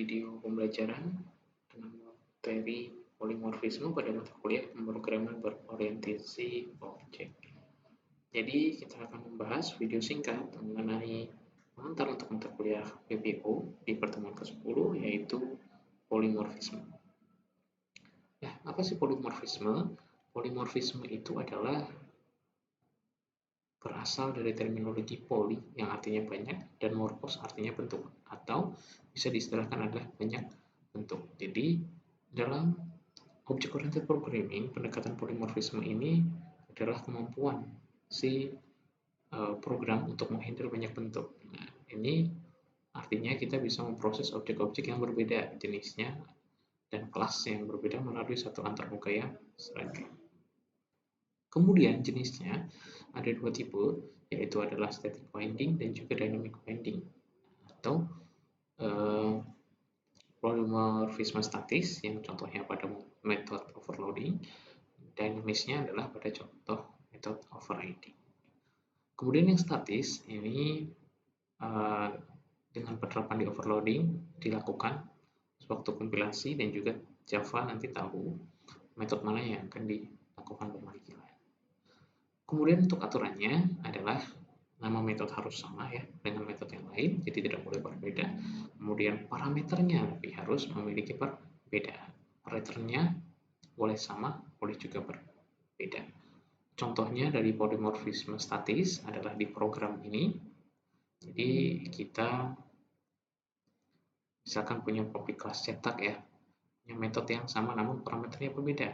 video pembelajaran dengan materi polimorfisme pada mata kuliah pemrograman berorientasi objek. Jadi kita akan membahas video singkat mengenai pengantar untuk mata kuliah PPO di pertemuan ke-10 yaitu polimorfisme. Nah, apa sih polimorfisme? Polimorfisme itu adalah berasal dari terminologi poli yang artinya banyak dan morfos artinya bentuk, atau bisa diistilahkan adalah banyak bentuk. Jadi dalam object oriented programming, pendekatan polimorfisme ini adalah kemampuan si program untuk menghandle banyak bentuk. Nah, ini artinya kita bisa memproses objek-objek yang berbeda jenisnya dan kelas yang berbeda melalui satu antarmuka yang seragam. Kemudian jenisnya ada dua tipe, yaitu adalah static binding dan juga dynamic binding, atau polymorphisme statis yang contohnya pada method overloading, dynamisnya adalah pada contoh method overriding. Kemudian yang statis ini dengan penerapan di overloading dilakukan sewaktu kompilasi, dan juga Java nanti tahu metode mana yang akan dilakukan pemanggilan. Kemudian untuk aturannya adalah nama metode harus sama ya dengan metode yang lain, jadi tidak boleh berbeda. Kemudian parameternya lebih harus memiliki perbedaan. Patternnya boleh sama, boleh juga berbeda. Contohnya dari polimorfisme statis adalah di program ini. Jadi kita misalkan punya public class cetak ya, punya metode yang sama namun parameternya berbeda.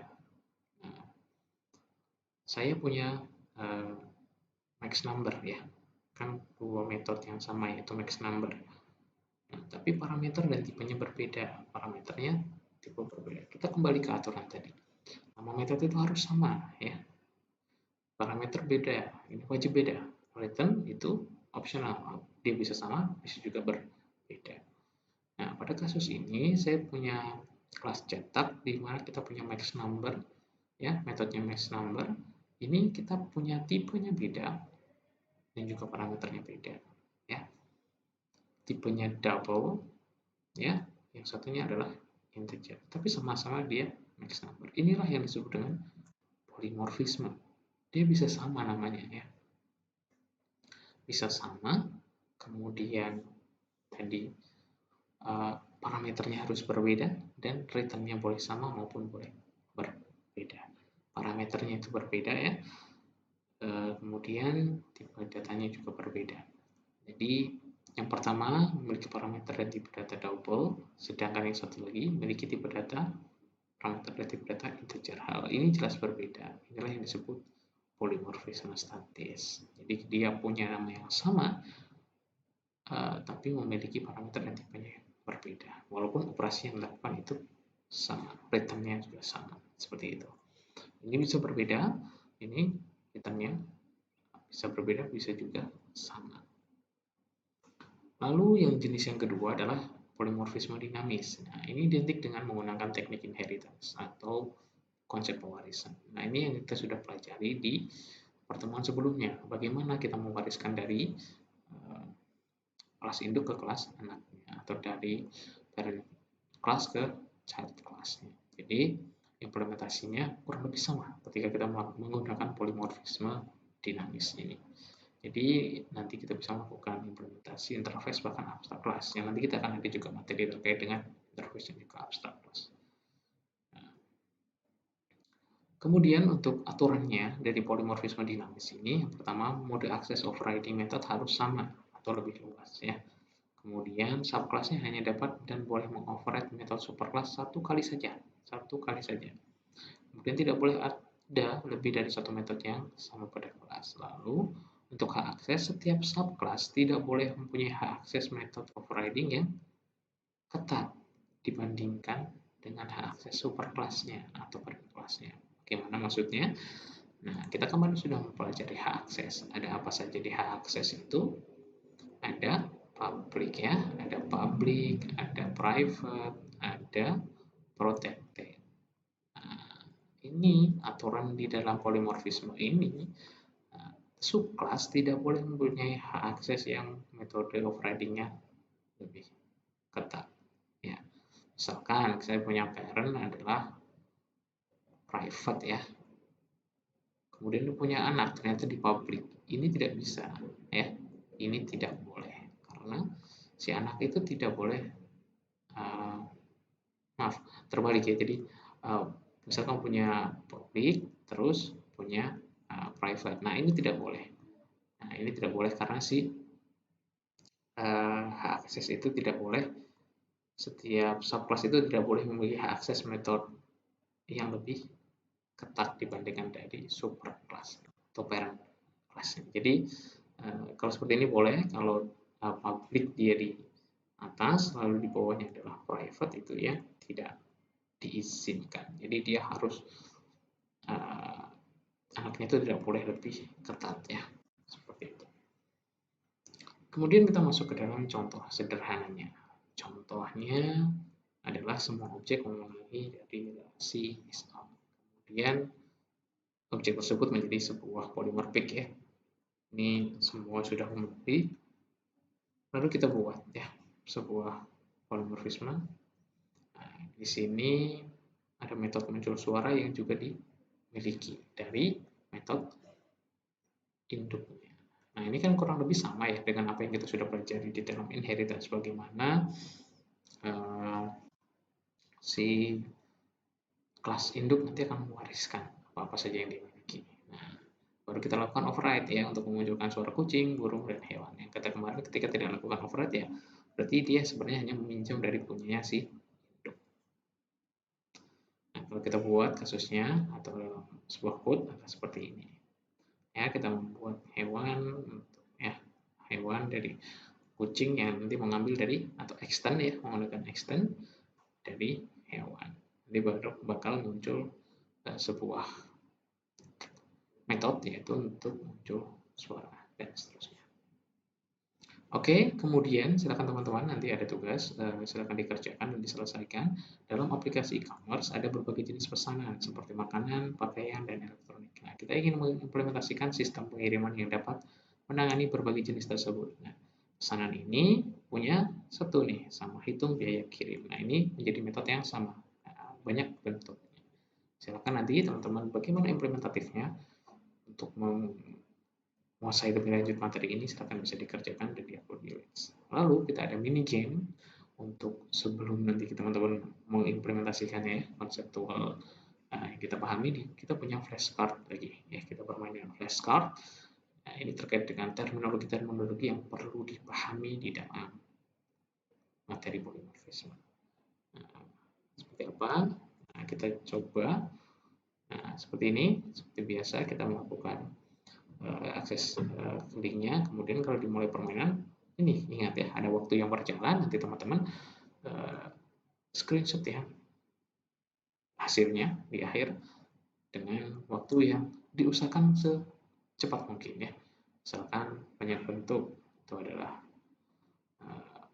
Nah, saya punya max number ya, kan dua metode yang sama yaitu max number. Nah, tapi parameter dan tipenya berbeda, parameternya tipe berbeda. Kita kembali ke aturan tadi. Nama metode itu harus sama ya. Parameter beda, ini wajib beda. Return itu optional, dia bisa sama, bisa juga berbeda. Nah, pada kasus ini saya punya kelas cetak di mana kita punya max number ya, metodenya max number. Ini kita punya tipenya beda dan juga parameternya beda ya. Tipenya double ya, yang satunya adalah integer, tapi sama-sama dia max number. Inilah yang disebut dengan polimorfisme. Dia bisa sama namanya ya. Bisa sama, kemudian tadi parameternya harus berbeda dan returnnya boleh sama maupun boleh berbeda. Parameternya itu berbeda ya. Kemudian tipe datanya juga berbeda. Jadi yang pertama memiliki parameter dan tipe data double, sedangkan yang satu lagi memiliki tipe data, parameter dan tipe data integer. Hal ini jelas berbeda. Inilah yang disebut polimorfisme statis. Jadi dia punya nama yang sama, tapi memiliki parameter dan tipenya berbeda. Walaupun operasi yang dilakukan itu sama, returnnya juga sama, seperti itu. Ini bisa berbeda, ini returnnya bisa berbeda, bisa juga sama. Lalu yang jenis yang kedua adalah polimorfisme dinamis. Nah, ini identik dengan menggunakan teknik inheritance atau konsep pewarisan. Nah, ini yang kita sudah pelajari di pertemuan sebelumnya. Bagaimana kita mewariskan dari kelas induk ke kelas anaknya, atau dari parent class ke child class-nya. Jadi implementasinya kurang lebih sama ketika kita menggunakan polimorfisme dinamis ini. Jadi nanti kita bisa melakukan implementasi interface bahkan abstract class, yang nanti kita akan ada juga materi terkait dengan interface dan juga abstract class. Nah, kemudian untuk aturannya dari polimorfisme dinamis ini, yang pertama mode access overriding method harus sama atau lebih luas ya. Kemudian subclassnya hanya dapat dan boleh mengoverride metode superclass satu kali saja. Kemudian tidak boleh ada lebih dari satu metode yang sama pada kelas. Lalu untuk hak akses, setiap subclass tidak boleh mempunyai hak akses metode overriding yang ketat dibandingkan dengan hak akses superclassnya atau parent classnya. Bagaimana maksudnya? Nah, kita kemarin sudah mempelajari hak akses. Ada apa saja di hak akses itu? Ada public ya, ada public, ada private, ada protected. Nah, ini aturan di dalam polimorfisme ini. Subclass tidak boleh mempunyai hak akses yang metode overriding-nya lebih ketat. Ya. Misalkan saya punya parent adalah private ya, kemudian punya anak ternyata di public, ini tidak bisa ya, ini tidak boleh karena si anak itu tidak boleh uh, maaf terbalik ya, jadi misalkan punya public terus punya private, nah ini tidak boleh, karena si hak akses itu tidak boleh, setiap subclass itu tidak boleh memiliki hak akses metode yang lebih ketat dibandingkan dari superclass atau parent class. Jadi kalau seperti ini boleh, kalau public dia di atas lalu di bawahnya adalah private, itu ya tidak diizinkan. Jadi dia harus anaknya itu tidak boleh lebih ketat ya, seperti itu. Kemudian kita masuk ke dalam contoh sederhananya. Contohnya adalah semua objek memenuhi dari relasi misal. Kemudian objek tersebut menjadi sebuah polimorfik ya. Ini semua sudah memenuhi. Lalu kita buat ya sebuah polimorfisme. Nah, di sini ada metode muncul suara yang juga dimiliki dari metode induknya. Nah, ini kan kurang lebih sama ya dengan apa yang kita sudah pelajari di dalam inheritance, bagaimana si kelas induk nanti akan mewariskan apa-apa saja yang dimiliki. Nah, baru kita lakukan override ya untuk memunculkan suara kucing, burung, dan hewan. Yang kata kemarin ketika tidak lakukan override ya, berarti dia sebenarnya hanya meminjam dari punyanya si induk. Nah, kalau kita buat kasusnya atau sebuah code akan seperti ini. Ya, kita membuat hewan ya, hewan dari kucing yang nanti mengambil dari atau extend ya, menggunakan extend dari hewan. Jadi bakal muncul sebuah metode yaitu untuk muncul suara dan seterusnya. Oke, kemudian silakan teman-teman nanti ada tugas, silakan dikerjakan dan diselesaikan. Dalam aplikasi e-commerce ada berbagai jenis pesanan seperti makanan, pakaian, dan elektronik. Nah, kita ingin mengimplementasikan sistem pengiriman yang dapat menangani berbagai jenis tersebut. Nah, pesanan ini punya satu nih, sama hitung biaya kirim. Nah, ini menjadi metode yang sama, banyak bentuknya. Silakan nanti teman-teman bagaimana implementatifnya untuk menguasai lebih lanjut materi ini, silakan bisa dikerjakan dan diupload di Wix. Lalu kita ada mini game untuk sebelum nanti teman-teman mengimplementasikannya ya, konseptual yang kita pahami, kita punya flashcard lagi ya, kita bermain dengan flashcard. Nah, ini terkait dengan terminologi yang perlu dipahami di dalam materi polimorfisme. Nah, seperti apa? Nah, kita coba. Nah, seperti ini, seperti biasa kita melakukan akses linknya. Kemudian kalau dimulai permainan, ini ingat ya, ada waktu yang berjalan, nanti teman-teman screenshot ya hasilnya di akhir dengan waktu yang diusahakan secepat mungkin ya. Misalkan banyak bentuk itu adalah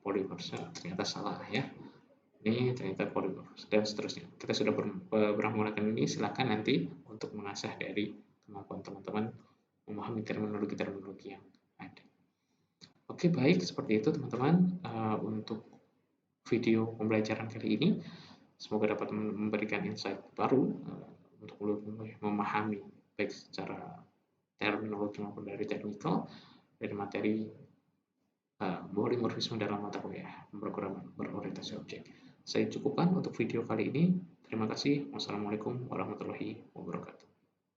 polymorph, ternyata salah ya, ini ternyata polymorph dan seterusnya. Kita sudah menggunakan ini, silakan nanti untuk mengasah dari kemampuan teman-teman memahami terminologi-terminologi yang ada. Oke, baik, seperti itu teman-teman untuk video pembelajaran kali ini. Semoga dapat memberikan insight baru untuk memahami baik secara terminologi maupun dari teknikal dari materi polimorfisme dalam mata kuliah pemrograman berorientasi objek. Saya cukupkan untuk video kali ini. Terima kasih. Wassalamualaikum warahmatullahi wabarakatuh.